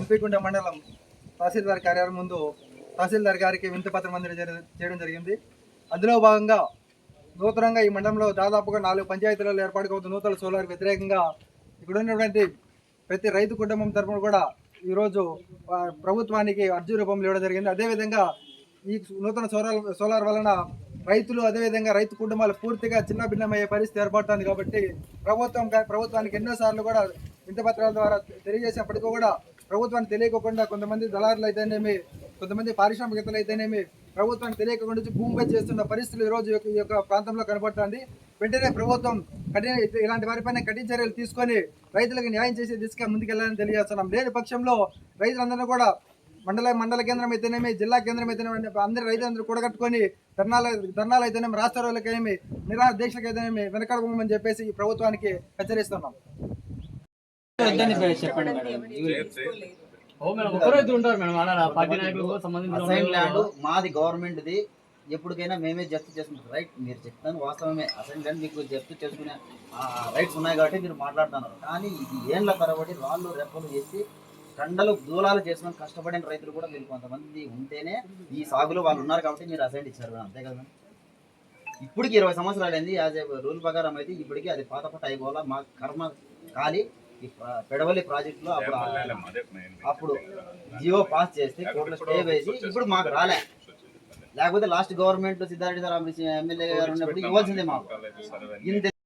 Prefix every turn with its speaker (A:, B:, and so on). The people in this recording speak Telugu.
A: జమ్మికుంట మండలం తహసీల్దార్ కార్యాలయం ముందు తహసీల్దార్ గారికి వినతి పత్రం చేయడం జరిగింది. అందులో భాగంగా నూతనంగా ఈ మండలంలో దాదాపుగా 4 పంచాయతీలలో ఏర్పాటు అవుతున్న నూతన సోలార్ వ్యతిరేకంగా ఇక్కడ ఉన్నటువంటి ప్రతి రైతు కుటుంబం తరఫున కూడా ఈరోజు ప్రభుత్వానికి అర్జీ రూపంలో ఇవ్వడం జరిగింది. అదేవిధంగా ఈ నూతన సోలార్ వలన రైతులు అదేవిధంగా రైతు కుటుంబాలు పూర్తిగా చిన్న భిన్నమయ్యే పరిస్థితి ఏర్పడుతుంది. కాబట్టి ప్రభుత్వానికి ఎన్నోసార్లు కూడా వినతి పత్రాల ద్వారా తెలియజేసినప్పటికీ కూడా ప్రభుత్వానికి తెలియకుండా కొంతమంది దళారులు అయితేనేమి, కొంతమంది పారిశ్రామికవేత్తలు అయితేనేమి ప్రభుత్వానికి తెలియకుండా భూమిపై చేస్తున్న పరిస్థితులు ఈరోజు ఈ యొక్క ప్రాంతంలో కనబడుతుంది. వెంటనే ప్రభుత్వం ఇలాంటి వారిపైన కఠిన చర్యలు తీసుకొని రైతులకు న్యాయం చేసే దిశగా ముందుకెళ్లాలని తెలియజేస్తున్నాం. లేని పక్షంలో రైతులందరూ కూడా మండల కేంద్రం అయితేనేమి, జిల్లా కేంద్రం అయితేనేమి అందరి రైతులందరూ కూడగట్టుకొని ధర్నాలు అయితేనేమి, రాష్ట్రాలకేమి, నిరాహార దీక్షలకు అయితేనేమి వెనకడమని చెప్పేసి ఈ ప్రభుత్వానికి హెచ్చరిస్తున్నాం.
B: మాది గవర్నమెంట్ది, ఎప్పటికైనా మేమే జప్తు చేసుకుంటాం. రైట్, మీరు చెప్తాను వాస్తవమే. అసైన్ ల్యాండ్ మీకు జప్తు చేసుకునే రైట్స్ ఉన్నాయి కాబట్టి మీరు మాట్లాడుతున్నారు. కానీ ఇది ఏళ్ళ తరబడి రాళ్ళు రెప్పలు వేసి కండలు దూలాలు చేసుకొని కష్టపడిన రైతులు కూడా మీరు కొంతమంది ఉంటేనే ఈ సాగులో వాళ్ళు ఉన్నారు కాబట్టి మీరు అసైన్ ఇచ్చారు. అంతే కదా. ఇప్పటికి 20 సంవత్సరాలు అయింది. యాజ్ ఏ రూల్ ప్రకారం అయితే ఇప్పటికీ అది పాత పట్ట అయిపోవాలా. మా కర్మ కాలి ఈ పెడవల్లి ప్రాజెక్టులో అప్పుడు జియో పాస్ చేస్తే కోర్టులో స్టే వేసి ఇప్పుడు మాకు రాలే. లేకపోతే last government Siddhareddy sir MLA గారు ఉన్నప్పుడు ఇవ్వాల్సిందే మాకు.